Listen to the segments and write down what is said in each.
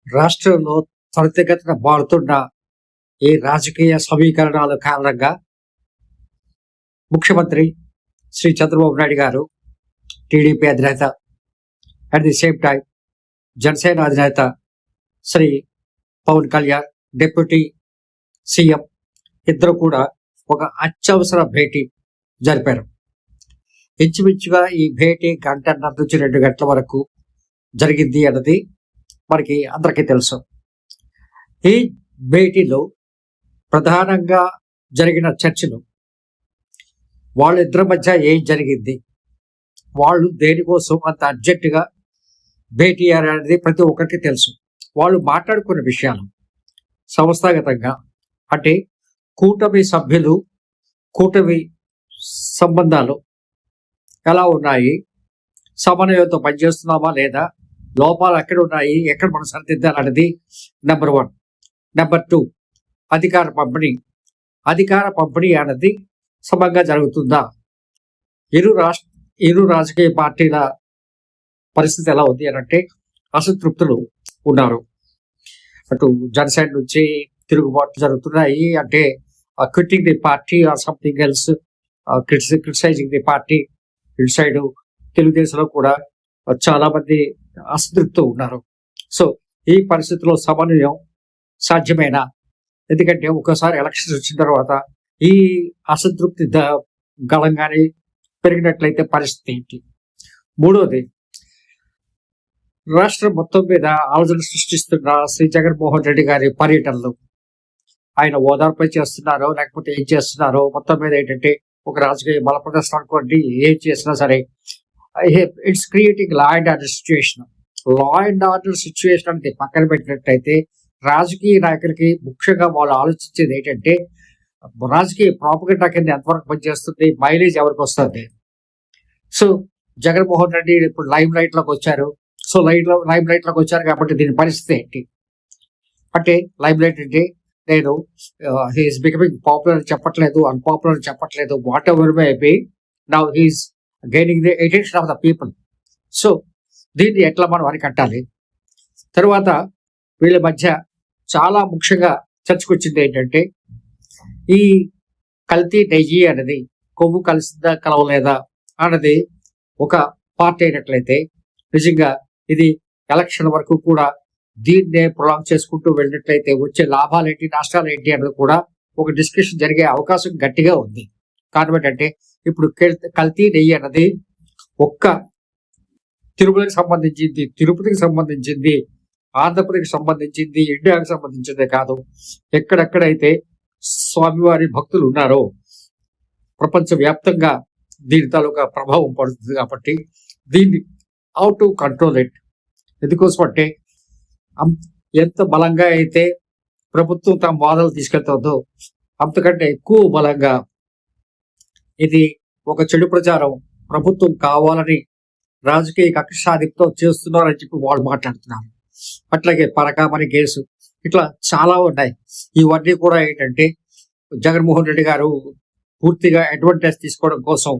రాష్ట్రంలో త్వరితగతిన మారుతున్న ఈ రాజకీయ సమీకరణాల కారణంగా ముఖ్యమంత్రి శ్రీ చంద్రబాబు నాయుడు గారు, టీడీపీ అధినేత, at the same time Janasena అధినేత శ్రీ పవన్ కళ్యాణ్, డిప్యూటీ సీఎం ఇద్దరు కూడా ఒక అత్యవసర భేటీ జరిపారు. ఇంచుమించుగా ఈ భేటీ గంటన్నర నుంచి 2 గంటల వరకు జరిగింది అన్నది మనకి అందరికీ తెలుసు. ఈ భేటీలో ప్రధానంగా జరిగిన చర్చలు, వాళ్ళిద్దరి మధ్య ఏం జరిగింది, వాళ్ళు దేనికోసం అంత అర్జెంటుగా భేటీ అనేది ప్రతి ఒక్కరికి తెలుసు. వాళ్ళు మాట్లాడుకున్న విషయాలు సంస్థాగతంగా, అంటే కూటమి సభ్యులు, కూటమి సంబంధాలు ఎలా ఉన్నాయి, సమన్వయంతో పనిచేస్తున్నామా లేదా, లోపాలు ఎక్కడ ఉన్నాయి, ఎక్కడ మనం సరిదిద్దాలనేది నెంబర్ 1. నెంబర్ 2, అధికార పంపిణీ అనేది సమంగా జరుగుతుందా, ఇరు రాజకీయ పార్టీల పరిస్థితి ఎలా ఉంది అని అంటే అసంతృప్తులు ఉన్నారు. అటు జనసేన నుంచి తిరుగుబాట్లు జరుగుతున్నాయి, అంటే quitting the party or something else, criticising the party. ఇటు సైడ్ తెలుగుదేశంలో కూడా చాలా మంది అసంతృప్తి ఉన్నారు. సో ఈ పరిస్థితిలో సమన్వయం సాధ్యమేనా? ఎందుకంటే ఒకసారి ఎలక్షన్స్ వచ్చిన తర్వాత ఈ అసంతృప్తి గళంగానే పెరిగినట్లయితే పరిస్థితి ఏంటి? 3వది, రాష్ట్రం మొత్తం మీద ఆలోచన సృష్టిస్తున్న శ్రీ జగన్మోహన్ రెడ్డి గారి పర్యటనలు, ఆయన ఓదార్పై చేస్తున్నారో లేకపోతే ఏం చేస్తున్నారో, మొత్తం మీద ఏంటంటే ఒక రాజకీయ బల ప్రదర్శన అనుకోండి, ఏం చేసినా సరే it's creating law and order situation అనేది పక్కన పెట్టినట్టయితే రాజకీయ నాయకులకి ముఖ్యంగా వాళ్ళు ఆలోచించేది ఏంటంటే రాజకీయ ప్రాపగండా కింద ఎంతవరకు పనిచేస్తుంది, మైలేజ్ ఎవరికి వస్తుంది. సో జగన్మోహన్ రెడ్డి ఇప్పుడు లైమ్ లైట్ లోకి వచ్చారు. సో లైమ్ లైట్ లోకి వచ్చారు కాబట్టి దీని పరిస్థితి ఏంటి అంటే, లైమ్ లైట్ అంటే నేను హీఈస్ బికమింగ్ పాపులర్ చెప్పట్లేదు, అన్పాపులర్ చెప్పట్లేదు, whatever may be, now he's gaining the attention of the people. So దీన్ని ఎట్లా మనం అరికట్టాలి? తర్వాత వీళ్ళ మధ్య చాలా ముఖ్యంగా చర్చకొచ్చింది ఏంటంటే, ఈ కల్తీ నెయ్యి అనేది కొవ్వు కలిసిందా కలవలేదా అన్నది ఒక పార్ట్ అయినట్లయితే, నిజంగా ఇది ఎలక్షన్ వరకు కూడా దీన్నే ప్రొలాంగ్ చేసుకుంటూ వెళ్ళినట్లయితే వచ్చే లాభాలు ఏంటి, నష్టాలు ఏంటి అన్నది కూడా ఒక డిస్కషన్ జరిగే అవకాశం గట్టిగా ఉంది. కారణం ఏంటంటే ఇప్పుడు కల్తీ నెయ్యి అన్నది ఒక్క తిరుమలకి సంబంధించింది, తిరుపతికి సంబంధించింది, ఆంధ్రప్రదేశ్కి సంబంధించింది, ఇండియాకి సంబంధించిందే కాదు. ఎక్కడెక్కడైతే స్వామివారి భక్తులు ఉన్నారో ప్రపంచవ్యాప్తంగా దీని తాలూకా ప్రభావం పడుతుంది. కాబట్టి దీన్ని హౌ టు కంట్రోల్ ఇట్, ఎందుకోసం అంటే ఎంత బలంగా అయితే ప్రభుత్వం తమ వాదనలు తీసుకెళ్తుందో అంతకంటే ఎక్కువ బలంగా ఇది ఒక చెడు ప్రచారం, ప్రభుత్వం కావాలని రాజకీయ కక్ష సాధింపుతో చేస్తున్నారని చెప్పి వాళ్ళు మాట్లాడుతున్నారు. అట్లాగే పరకామణి కేసు, ఇట్లా చాలా ఉన్నాయి. ఇవన్నీ కూడా ఏంటంటే జగన్మోహన్ రెడ్డి గారు పూర్తిగా అడ్వాంటేజ్ తీసుకోవడం కోసం,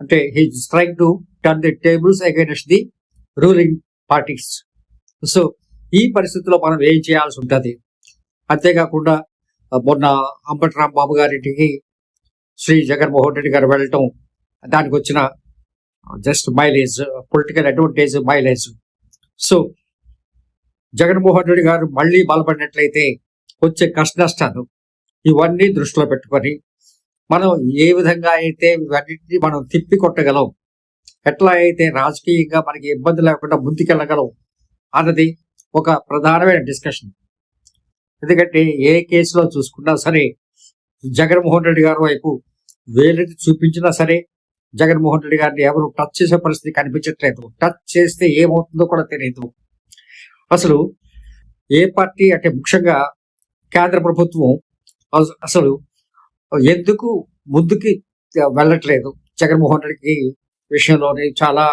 అంటే he's trying to turn the tables against the ruling parties. So ఈ పరిస్థితిలో మనం ఏం చేయాల్సి ఉంటుంది? అంతేకాకుండా మొన్న అంబటి రాంబాబు గారింటికి శ్రీ జగన్మోహన్ రెడ్డి గారు వెళ్ళటం, దానికి వచ్చిన just mileage, political advantage mileage. So Jaganmohan Reddy గారు మళ్ళీ బలపడినట్లయితే వచ్చే కష్ట నష్టాలు ఇవన్నీ దృష్టిలో పెట్టుకొని మనం ఏ విధంగా అయితే ఇవన్నింటినీ మనం తిప్పి కొట్టగలం, ఎట్లా అయితే రాజకీయంగా మనకి ఇబ్బంది లేకుండా ముందుకెళ్ళగలం అన్నది ఒక ప్రధానమైన డిస్కషన్. ఎందుకంటే ఏ కేసులో చూసుకున్నా సరే జగన్మోహన్ రెడ్డి గారి వైపు వేలెత్తి చూపించినా సరే జగన్మోహన్ రెడ్డి గారిని ఎవరు టచ్ చేసే పరిస్థితి కనిపించట్లేదు. టచ్ చేస్తే ఏమవుతుందో కూడా తెలియదు. అసలు ఏ పార్టీ అంటే ముఖ్యంగా కేంద్ర ప్రభుత్వం అసలు ఎందుకు ముందుకి వెళ్ళట్లేదు, జగన్మోహన్ రెడ్డికి విషయంలోనే చాలా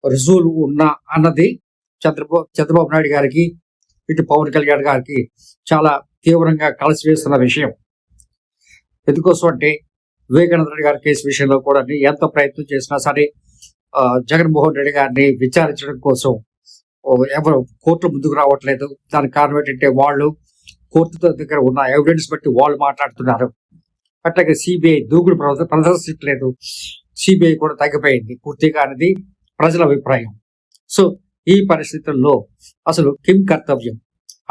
రుజువులు ఉన్నా అన్నది చంద్రబాబు నాయుడు గారికి, ఇటు పవన్ కళ్యాణ్ గారికి చాలా తీవ్రంగా కలిసి వేస్తున్న విషయం. ఎందుకోసం అంటే వివేకానంద రెడ్డి గారి కేసు విషయంలో కూడా ఎంత ప్రయత్నం చేసినా సరే జగన్మోహన్ రెడ్డి గారిని విచారించడం కోసం ఎవరు కోర్టు ముందుకు రావట్లేదు. దానికి కారణం ఏంటంటే వాళ్ళు కోర్టుతో దగ్గర ఉన్న ఎవిడెన్స్ బట్టి వాళ్ళు మాట్లాడుతున్నారు. అట్లాగే సిబిఐ దూకుడు ప్రదర్శించలేదు. సిబిఐ కూడా తగ్గిపోయింది పూర్తిగా అనేది ప్రజల అభిప్రాయం. సో ఈ పరిస్థితుల్లో అసలు కిమ్ కర్తవ్యం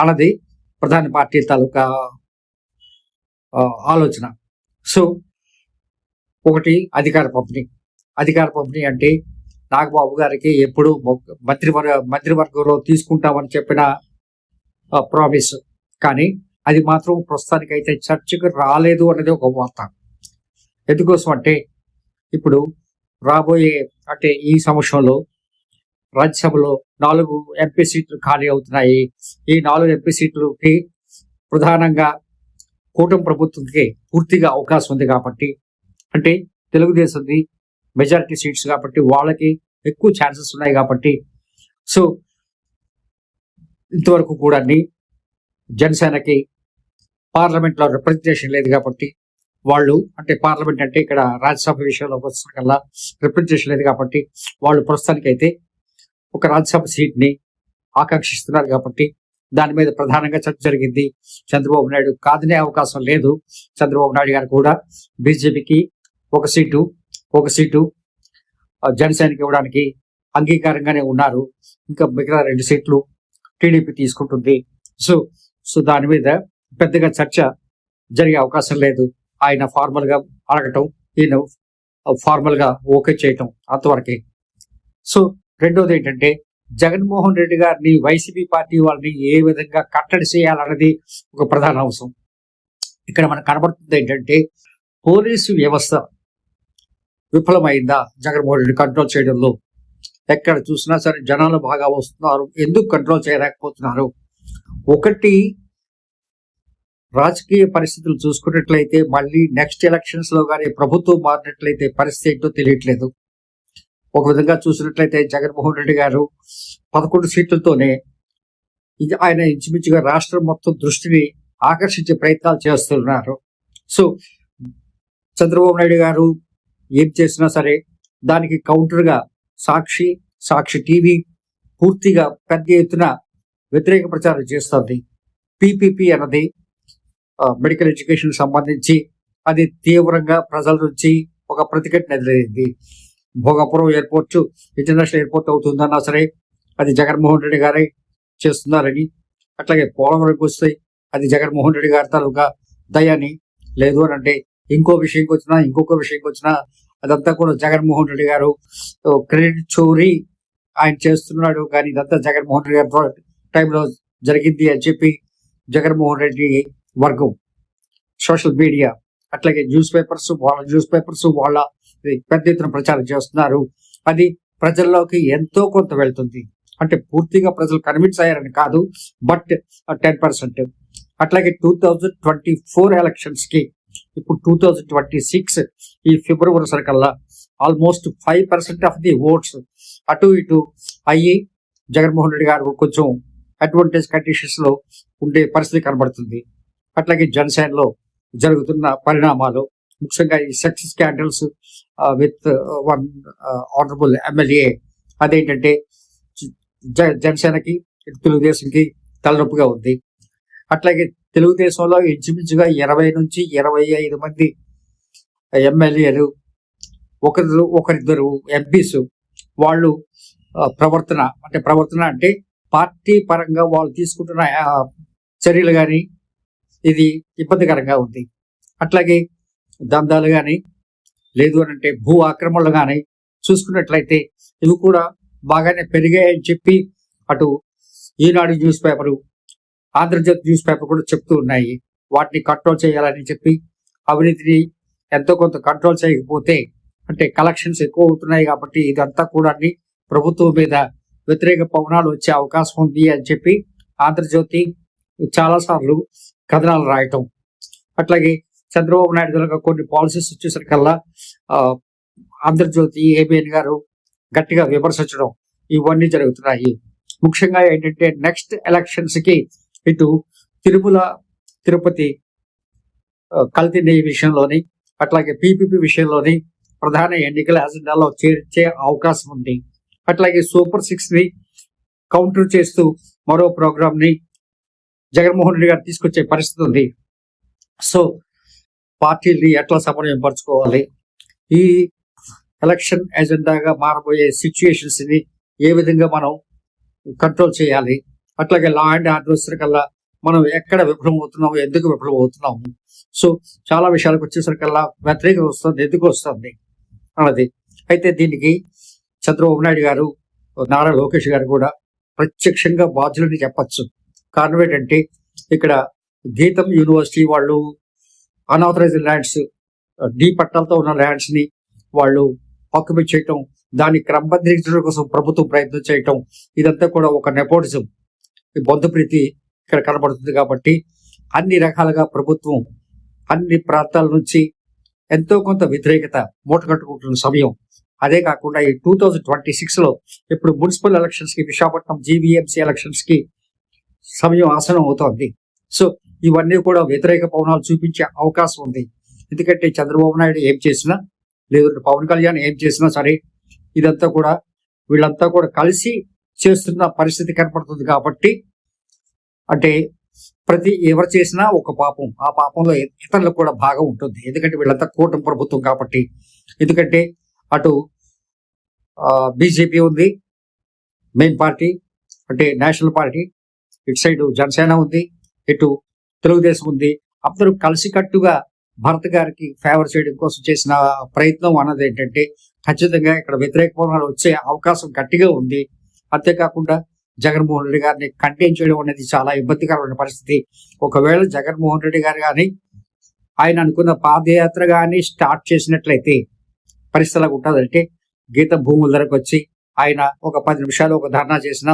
అన్నది ప్రధాన పార్టీ తాలూకా ఆలోచన. సో ఒకటి అధికార పంపిణీ అంటే నాగబాబు గారికి ఎప్పుడు మంత్రివర్గంలో తీసుకుంటామని చెప్పిన ప్రామిస్, కానీ అది మాత్రం ప్రస్తుతానికైతే చర్చకు రాలేదు అనేది ఒక వార్త. ఎందుకోసం అంటే ఇప్పుడు రాబోయే అంటే ఈ సంవత్సరంలో రాజ్యసభలో 4 ఎంపీ సీట్లు ఖాళీ అవుతున్నాయి. ఈ 4 ఎంపీ సీట్లకి ప్రధానంగా కూటమి ప్రభుత్వంకి పూర్తిగా అవకాశం ఉంది కాబట్టి, అంటే తెలుగుదేశంది మెజారిటీ సీట్స్ కాబట్టి వాళ్ళకి ఎక్కువ ఛాన్సెస్ ఉన్నాయి కాబట్టి, సో ఇంతవరకు కూడా జనసేనకి పార్లమెంట్లో రిప్రజెంటేషన్ లేదు కాబట్టి వాళ్ళు, అంటే పార్లమెంట్ అంటే ఇక్కడ రాజ్యసభ విషయంలో వస్తున్న రిప్రజెంటేషన్ లేదు కాబట్టి వాళ్ళు ప్రస్తుతానికైతే ఒక రాజ్యసభ సీట్ని ఆకాంక్షిస్తున్నారు కాబట్టి దాని మీద ప్రధానంగా చర్చ జరిగింది. చంద్రబాబు నాయుడు కాదనే అవకాశం లేదు. చంద్రబాబు నాయుడు గారు కూడా బీజేపీకి ఒక సీటు జనసేనకి ఇవ్వడానికి అంగీకారంగానే ఉన్నారు. ఇంకా మిగతా 2 సీట్లు టీడీపీ తీసుకుంటుంది. సో దాని మీద పెద్దగా చర్చ జరిగే అవకాశం లేదు. ఆయన ఫార్మల్ గా అడగటం, ఈయన ఫార్మల్ గా ఓకే చేయటం అంతవరకే. సో రెండోది ఏంటంటే జగన్మోహన్ రెడ్డి గారిని వైసీపీ పార్టీ వాళ్ళని ఏ విధంగా కట్టడి చేయాలన్నది ఒక ప్రధాన అంశం. ఇక్కడ మనకు కనబడుతుంది ఏంటంటే పోలీసు వ్యవస్థ విఫలమైందా జగన్మోహన్ రెడ్డి కంట్రోల్ చేయడంలో? ఎక్కడ చూసినా సరే జనాలు బాగా వస్తున్నారు, ఎందుకు కంట్రోల్ చేయలేకపోతున్నారు? ఒకటి, రాజకీయ పరిస్థితులు చూసుకున్నట్లయితే మళ్ళీ నెక్స్ట్ ఎలక్షన్స్ లో కానీ ప్రభుత్వం మారినట్లయితే పరిస్థితి ఏంటో తెలియట్లేదు. ఒక విధంగా చూసినట్లయితే జగన్మోహన్ రెడ్డి గారు 11 సీట్లతోనే ఆయన ఇంచుమించుగా రాష్ట్రం మొత్తం దృష్టిని ఆకర్షించే ప్రయత్నాలు చేస్తున్నారు. సో చంద్రబాబు నాయుడు గారు ఏం చేసినా సరే దానికి కౌంటర్గా సాక్షి టీవీ పూర్తిగా పెద్ద ఎత్తున వ్యతిరేక ప్రచారం చేస్తుంది. పిపిపి అన్నది మెడికల్ ఎడ్యుకేషన్ సంబంధించి అది తీవ్రంగా ప్రజల నుంచి ఒక ప్రతిఘటన ఎదురైంది. భోగాపురం ఎయిర్పోర్ట్ ఇంటర్నేషనల్ ఎయిర్పోర్ట్ అవుతుందన్నా సరే అది జగన్మోహన్ రెడ్డి గారే చేస్తున్నారని, అట్లాగే పోలవరంకి వస్తే అది జగన్మోహన్ రెడ్డి గారి తాలూకా దయాని, లేదు అని అంటే ఇంకొక విషయంకి వచ్చినా అదంతా కూడా జగన్మోహన్ రెడ్డి గారు క్రెడిట్ చోరీ ఆయన చేస్తున్నాడు, కానీ ఇదంతా జగన్మోహన్ రెడ్డి గారి టైంలో జరిగింది అని చెప్పి జగన్మోహన్ రెడ్డి వర్గం సోషల్ మీడియా అట్లాగే న్యూస్ పేపర్స్ వాళ్ళ పెద్ద ఎత్తున ప్రచారం చేస్తున్నారు. అది ప్రజల్లోకి ఎంతో కొంత వెళ్తుంది. అంటే పూర్తిగా ప్రజలు కన్విన్స్ అయ్యారని కాదు, బట్ 10%. అట్లాగే 2024 ఎలక్షన్స్ కి ఇప్పుడు 2026 ఈ ఫిబ్రవరి సరికల్లా ఆల్మోస్ట్ 5% ఆఫ్ ది ఓట్స్ అటు ఇటు అయ్యి జగన్మోహన్ రెడ్డి గారు కొంచెం అడ్వాంటేజ్ కండిషన్స్ లో ఉండే పరిస్థితి కనబడుతుంది. అట్లాగే జనసేనలో జరుగుతున్న పరిణామాలు, ముఖ్యంగా ఈ sex scandals with one honourable MLA, అదేంటంటే జనసేనకి తెలుగుదేశంకి తలనొప్పిగా ఉంది. అట్లాగే తెలుగుదేశంలో ఇంచుమించుగా 20 నుంచి 25 మంది ఎమ్మెల్యేలు, ఒకరిద్దరు ఎంపీస్ వాళ్ళు ప్రవర్తన అంటే పార్టీ పరంగా వాళ్ళు తీసుకుంటున్న చర్యలు కానీ ఇది ఇబ్బందికరంగా ఉంది. అట్లాగే దందాలు కానీ, లేదు అని అంటే భూ ఆక్రమణలు కానీ చూసుకున్నట్లయితే ఇవి కూడా బాగానే పెరిగాయని చెప్పి అటు Eenadu news paper, Andhrajyothi news paper కూడా చెప్తూ ఉన్నాయి. వాటిని కంట్రోల్ చేయాలని చెప్పి, అవినీతిని ఎంతో కొంత కంట్రోల్ చేయకపోతే, అంటే కలెక్షన్స్ ఎక్కువ అవుతున్నాయి కాబట్టి ఇదంతా కూడా ప్రభుత్వం మీద వ్యతిరేక పవనాలు వచ్చే అవకాశం ఉంది అని చెప్పి ఆంధ్రజ్యోతి చాలాసార్లు కథనాలు రాయటం. అట్లాగే చంద్రబాబు నాయుడు గారు కొన్ని పాలసీస్ వచ్చేసరికల్లా ఆంధ్రజ్యోతి ఏబిఎన్ గారు గట్టిగా విమర్శించడం, ఇవన్నీ జరుగుతున్నాయి. ముఖ్యంగా ఏంటంటే నెక్స్ట్ ఎలక్షన్స్ కి ఇటు తిరుపతి కల్తీ నెయ్యి విషయంలోని, అట్లాగే పిపిపి విషయంలోని ప్రధాన ఎన్నికల అజెండాలో చేర్చే అవకాశం ఉంది. అట్లాగే సూపర్ 6 ని కౌంటర్ చేస్తూ మరో ప్రోగ్రామ్ ని జగన్మోహన్ రెడ్డి గారు తీసుకొచ్చే పరిస్థితి ఉంది. సో పార్టీల్ని ఎట్లా సమన్వయం పరుచుకోవాలి, ఈ ఎలక్షన్ ఎజెండాగా మారబోయే సిచ్యుయేషన్స్ ని ఏ విధంగా మనం కంట్రోల్ చేయాలి, అట్లాగే లా అండ్ ఆర్డర్ వచ్చేసరికల్లా మనం ఎక్కడ విఫలమవుతున్నాము, ఎందుకు విఫలమవుతున్నాము, సో చాలా విషయాలకు వచ్చేసరికల్లా వ్యతిరేకత వస్తుంది, ఎందుకు వస్తుంది అన్నది. అయితే దీనికి చంద్రబాబు నాయుడు గారు, నారా లోకేష్ గారు కూడా ప్రత్యక్షంగా బాధ్యులని చెప్పచ్చు. కారణం ఏంటంటే ఇక్కడ గీతం యూనివర్సిటీ వాళ్ళు అన్ఆథరైజ్డ్ ల్యాండ్స్, డీ పట్టాలతో ఉన్న ల్యాండ్స్ ని వాళ్ళు ఆక్యుపై చేయటం, దాన్ని క్రమబద్ధీకరించడం కోసం ప్రభుత్వం ప్రయత్నం చేయటం, ఇదంతా కూడా ఒక నెపోటిజం, బంధుప్రీతి ఇక్కడ కనబడుతుంది. కాబట్టి అన్ని రకాలుగా ప్రభుత్వం అన్ని ప్రాంతాల నుంచి ఎంతో కొంత వ్యతిరేకత మూటగట్టుకుంటున్న సమయం. అదే కాకుండా ఈ 2026 లో ఇప్పుడు మున్సిపల్ ఎలక్షన్స్ కి, విశాఖపట్నం జీవీఎంసీ ఎలక్షన్స్ కి సమయం ఆసనం అవుతోంది. సో ఇవన్నీ కూడా వ్యతిరేక పవనాలు చూపించే అవకాశం ఉంది. ఎందుకంటే చంద్రబాబు నాయుడు ఏం చేసినా, లేదంటే పవన్ కళ్యాణ్ ఏం చేసినా సరే, ఇదంతా కూడా వీళ్ళంతా కూడా కలిసి చేస్తున్న పరిస్థితి కనపడుతుంది. కాబట్టి అంటే ఎవరు చేసినా ఒక పాపం, ఆ పాపంలో ఇతరులకు కూడా భాగం ఉంటుంది. ఎందుకంటే వీళ్ళంతా కూటమి ప్రభుత్వం కాబట్టి. ఎందుకంటే అటు బీజేపీ ఉంది, మెయిన్ పార్టీ అంటే నేషనల్ పార్టీ, ఇటు సైడ్ జనసేన ఉంది, ఇటు తెలుగుదేశం ఉంది. అందరూ కలిసికట్టుగా భరత్ గారికి ఫేవర్ చేయడం కోసం చేసిన ప్రయత్నం అన్నది ఏంటంటే ఖచ్చితంగా ఇక్కడ వ్యతిరేక పవనాలు వచ్చే అవకాశం గట్టిగా ఉంది. అంతేకాకుండా జగన్మోహన్ రెడ్డి గారిని కంటైన్ చేయడం అనేది చాలా ఇబ్బందికరమైన పరిస్థితి. ఒకవేళ జగన్మోహన్ రెడ్డి గారు కానీ ఆయన అనుకున్న పాదయాత్ర కానీ స్టార్ట్ చేసినట్లయితే పరిస్థితి ఎలాగ ఉంటుందంటే, గీత భూముల ధరకు వచ్చి ఆయన ఒక 10 నిమిషాలు ఒక ధర్నా చేసినా,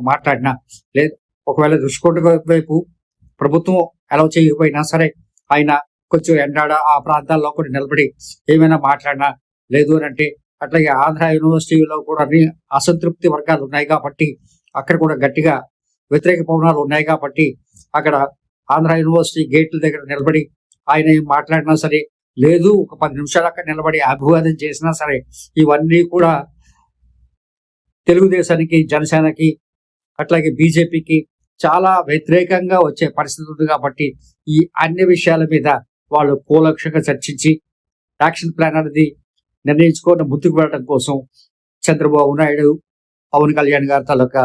మాట్లాడినా, లేదు ఒకవేళ రుషికొండ వైపు ప్రభుత్వం అలౌ చేయకపోయినా సరే ఆయన కొంచెం ఎండాడ ఆ ప్రాంతాల్లో కూడా నిలబడి ఏమైనా మాట్లాడినా, లేదు అని అంటే అట్లాగే ఆంధ్ర యూనివర్సిటీలో కూడా అన్ని అసంతృప్తి వర్గాలు ఉన్నాయి కాబట్టి అక్కడ కూడా గట్టిగా వ్యతిరేక పవనాలు ఉన్నాయి కాబట్టి అక్కడ ఆంధ్ర యూనివర్సిటీ గేట్ల దగ్గర నిలబడి ఆయన ఏం మాట్లాడినా సరే, లేదు ఒక 10 నిమిషాలు అక్కడ నిలబడి అభివాదం చేసినా సరే, ఇవన్నీ కూడా తెలుగుదేశానికి, జనసేనకి, అట్లాగే బీజేపీకి చాలా వ్యతిరేకంగా వచ్చే పరిస్థితి ఉంది. కాబట్టి ఈ అన్ని విషయాల మీద వాళ్ళు కూలక్షంగా చర్చించి యాక్షన్ ప్లాన్ అనేది నిర్ణయించుకొని ముందుకు వెళ్ళడం కోసం చంద్రబాబు నాయుడు, పవన్ కళ్యాణ్ గారి తాలూకా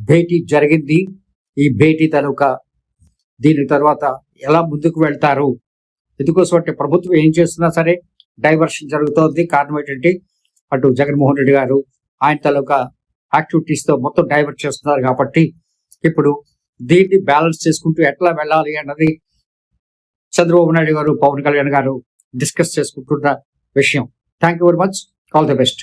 భేటీ జరిగింది. ఈ భేటీ తాలూకా దీని తర్వాత ఎలా ముందుకు వెళ్తారు, ఎందుకోసం అంటే ప్రభుత్వం ఏం చేస్తున్నా సరే డైవర్షన్ జరుగుతోంది. కారణం ఏంటంటే అటు జగన్మోహన్ రెడ్డి గారు ఆయన తాలూకా యాక్టివిటీస్ తో మొత్తం డైవర్ట్ చేస్తున్నారు. కాబట్టి ఇప్పుడు దీన్ని బ్యాలెన్స్ చేసుకుంటూ ఎట్లా వెళ్ళాలి అన్నది చంద్రబాబు నాయుడు గారు, పవన్ కళ్యాణ్ గారు డిస్కస్ చేసుకుంటున్న విషయం. Thank you very much. All the best.